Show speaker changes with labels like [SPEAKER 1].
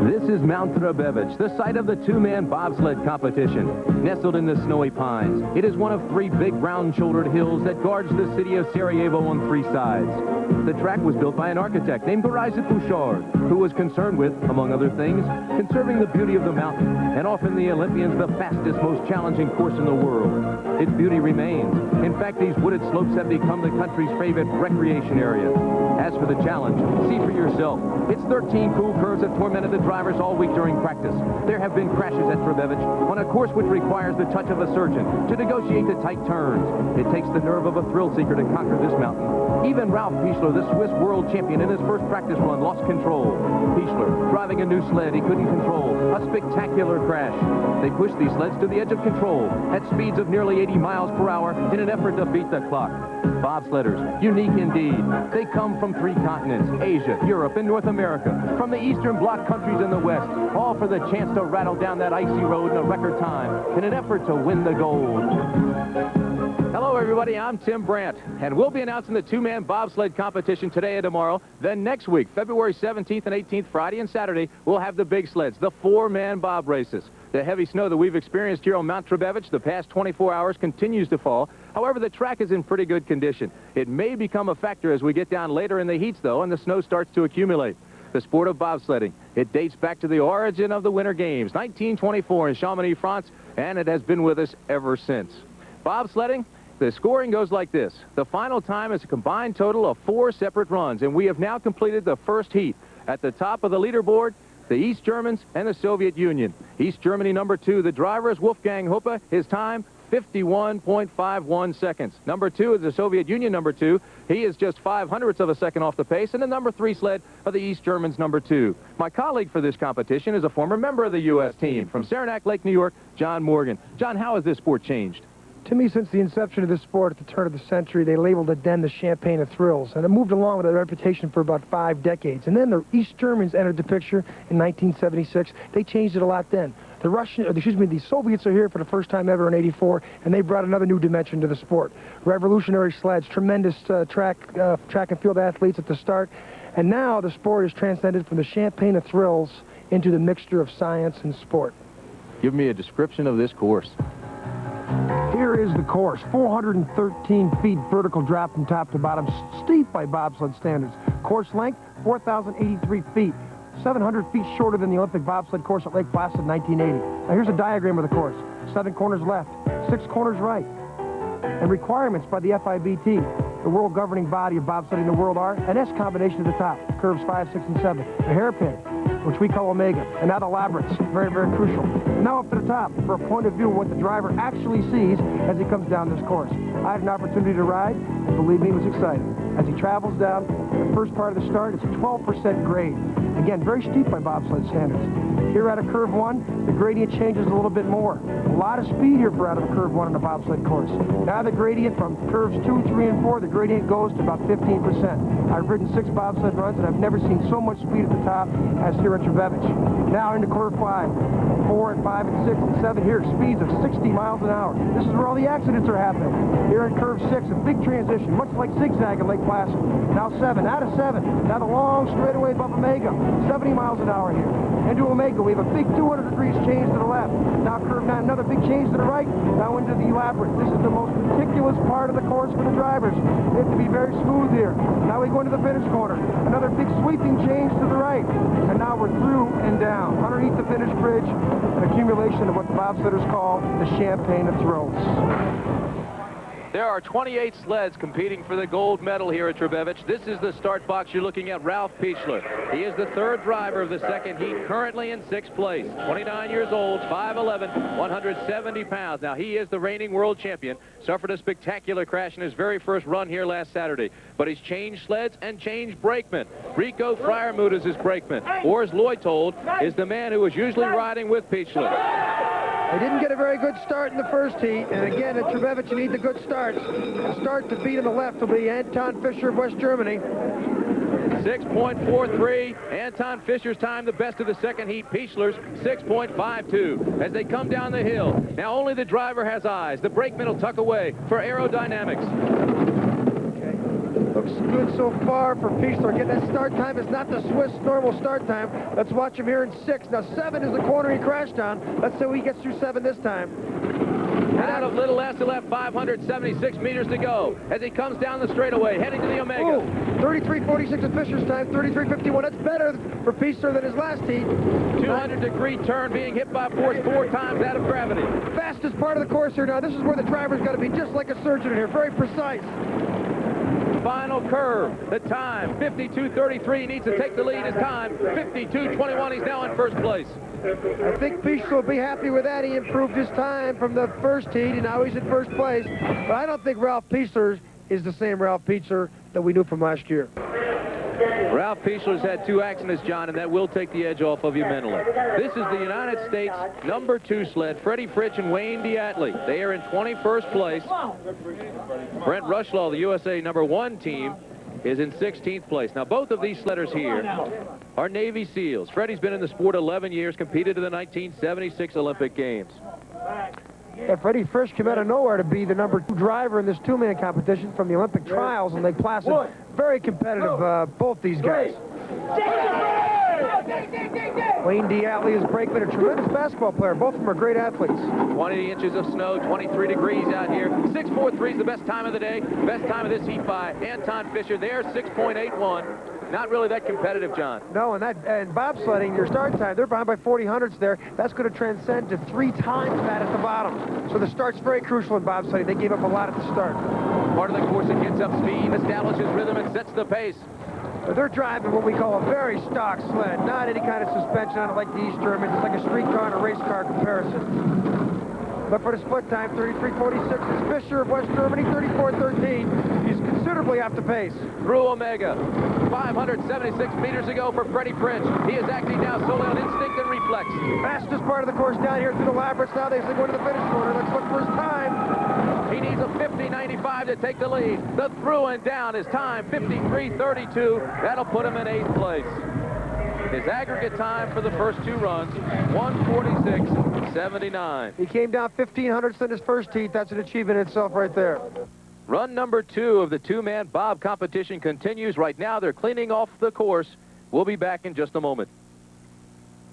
[SPEAKER 1] This is Mount Trebevic, the site of the two-man bobsled competition. Nestled in the snowy pines, it is one of three big round-shouldered hills that guards the city of Sarajevo on three sides. The track was built by an architect named Trebevic, who was concerned with, among other things, conserving the beauty of the mountain, and often the Olympians the fastest, most challenging course in the world. Its beauty remains. In fact, these wooded slopes have become the country's favorite recreation area. As for the challenge, see for yourself. It's 13 cool curves that tormented the drivers all week during practice. There have been crashes at Trebevic on a course which requires the touch of a surgeon to negotiate the tight turns. It takes the nerve of a thrill seeker to conquer this mountain. Even Ralph Pichler, the Swiss world champion, in his first practice run, lost control. Pichler, driving a new sled he couldn't control. A spectacular crash. They pushed these sleds to the edge of control at speeds of nearly 80 miles per hour in an effort to beat the clock. Bobsledders, unique indeed. They come from three continents, Asia, Europe, and North America, from the Eastern Bloc countries in the West, all for the chance to rattle down that icy road in a record time in an effort to win the gold. Hello, everybody. I'm Tim Brandt, and we'll be announcing the two-man bobsled competition today and tomorrow. Then next week, February 17th and 18th, Friday and Saturday, we'll have the big sleds, the four-man bob races. The heavy snow that we've experienced here on Mount Trebevic the past 24 hours continues to fall. However, the track is in pretty good condition. It may become a factor as we get down later in the heats, though, and the snow starts to accumulate. The sport of bobsledding, it dates back to the origin of the Winter Games, 1924 in Chamonix, France, and it has been with us ever since. Bobsledding, the scoring goes like this. The final time is a combined total of 4 separate runs, and we have now completed the first heat. At the top of the leaderboard, the East Germans and the Soviet Union. East Germany number 2, the driver is Wolfgang Hoppe. His time, 51.51 seconds. Number 2 is the Soviet Union number 2. He is just 0.05 of a second off the pace, and the number 3 sled of the East Germans number 2. My colleague for this competition is a former member of the U.S. team from Saranac Lake, New York, John Morgan. John, how has this sport changed?
[SPEAKER 2] To me, since the inception of this sport at the turn of the century, they labeled it then the Champagne of Thrills, and it moved along with that reputation for about 5 decades. And then the East Germans entered the picture in 1976. They changed it a lot then. The Soviets are here for the first time ever in '84, and they brought another new dimension to the sport. Revolutionary sleds, tremendous track and field athletes at the start, and now the sport is transcended from the Champagne of Thrills into the mixture of science and sport.
[SPEAKER 1] Give me a description of this course.
[SPEAKER 2] Here is the course, 413 feet vertical drop from top to bottom, steep by bobsled standards. Course length, 4,083 feet, 700 feet shorter than the Olympic bobsled course at Lake Placid in 1980. Now here's a diagram of the course. 7 corners left, 6 corners right. And requirements by the FIBT, the world governing body of bobsledding the world, are an S combination at the top, curves 5, 6, and 7, a hairpin, which we call Omega, and now the labyrinths, very, very crucial. Now up to the top for a point of view of what the driver actually sees as he comes down this course. I had an opportunity to ride, and believe me, it was exciting. As he travels down, the first part of the start, it's 12% grade. Again, very steep by bobsled standards. Here out of curve 1, the gradient changes a little bit more. A lot of speed here for out of curve 1 on the bobsled course. Now the gradient from curves 2, 3, and 4, the gradient goes to about 15%. I've ridden 6 bobsled runs, and I've never seen so much speed at the top as here at Trebevic. Now into curve 5, 4, and 5, and 6, and 7 here, speeds of 60 miles an hour. This is where all the accidents are happening. Here in curve 6, a big transition, much like zigzag in Lake Placid. Now 7, out of 7. Now the long straightaway above Omega, 70 miles an hour here. Into Omega, we have a big 200 degrees change to the left. Now curve 9, another big change to the right. Now into the labyrinth. This is the most meticulous part of the course for the drivers. They have to be very smooth here. Now we go into the finish corner. Another big sweeping change to the right. And now we're through and down. Underneath the finish bridge, an accumulation of what the bobsledders call the Champagne of Thrills.
[SPEAKER 1] There are 28 sleds competing for the gold medal here at Trebevic. This is the start box. You're looking at Ralph Pichler. He is the 3rd driver of the 2nd heat, currently in 6th place. 29 years old, 5'11", 170 pounds. Now, he is the reigning world champion. Suffered a spectacular crash in his very first run here last Saturday. But he's changed sleds and changed brakemen. Rico Freiermuth is his brakeman. Or, as Lloyd told, is the man who was usually riding with Pichler.
[SPEAKER 2] They didn't get a very good start in the first heat, and again at Trebevic you need the good starts. A start to beat on the left will be Anton Fischer of West Germany.
[SPEAKER 1] 6.43. Anton Fischer's time, the best of the 2nd heat. Pichler's 6.52 as they come down the hill. Now only the driver has eyes. The brakeman will tuck away for aerodynamics.
[SPEAKER 2] Looks good so far for Pichler. Getting that start time is not the Swiss normal start time. Let's watch him here in 6. Now 7 is the corner he crashed on. Let's see if he gets through 7 this time.
[SPEAKER 1] Out of Little S, he'll have 576 meters to go as he comes down the straightaway, heading to the Omega.
[SPEAKER 2] 33.46 at Fisher's time, 33.51. That's better for Pichler than his last heat.
[SPEAKER 1] 200-degree turn, being hit by force 4 times out of gravity.
[SPEAKER 2] Fastest part of the course here now. This is where the driver's got to be just like a surgeon here. Very precise.
[SPEAKER 1] Final curve, the time, 52.33. He needs to take the lead. His time, 52.21. He's now in first place.
[SPEAKER 2] I think Pichler will be happy with that. He improved his time from the first heat, and now he's in first place. But I don't think Ralph Pichler is the same Ralph Pichler that we knew from last year.
[SPEAKER 1] Ralph Pichler's had 2 accidents, John, and that will take the edge off of you mentally. This is the United States #2 sled, Freddie Fritsch and Wayne Diatley. They are in 21st place. Brent Rushlaw, the USA #1 team, is in 16th place. Now, both of these sledders here are Navy SEALs. Freddie's been in the sport 11 years, competed in the 1976 Olympic Games.
[SPEAKER 2] Yeah, Freddie Fritsch came out of nowhere to be the #2 driver in this 2-man competition from the Olympic trials in Lake Placid. Very competitive, both these guys. Wayne Diatley is brakeman, a tremendous basketball player. Both of them are great athletes.
[SPEAKER 1] 20 inches of snow, 23 degrees out here. 6.43 is the best time of the day. Best time of this heat by Anton Fisher. They're 6.81. Not really that competitive, John.
[SPEAKER 2] No, and bobsledding, your start time, they're behind by 40 hundredths there. That's going to transcend to 3 times that at the bottom. So the start's very crucial in bobsledding. They gave up a lot at the start.
[SPEAKER 1] Part of the course that gets up speed, establishes rhythm, and sets the pace.
[SPEAKER 2] But they're driving what we call a very stock sled, not any kind of suspension on it like the East Germans. It's like a street car and a race car comparison. But for the split time, 33.46 is Fischer of West Germany, 34.13. He's considerably off the pace.
[SPEAKER 1] Through Omega, 576 meters to go for Freddie Fritsch. He is acting now solely on instinct and reflex.
[SPEAKER 2] Fastest part of the course down here through the labyrinth. Now they say go to the finish corner. Let's look for his time.
[SPEAKER 1] He needs a 50.95 to take the lead. The through and down is time, 53.32. That'll put him in 8th place. His aggregate time for the first 2 runs, 1:46.79.
[SPEAKER 2] He came down 15 hundredths in his first heat. That's an achievement in itself right there.
[SPEAKER 1] Run #2 of the 2-man bob competition continues. Right now, they're cleaning off the course. We'll be back in just a moment.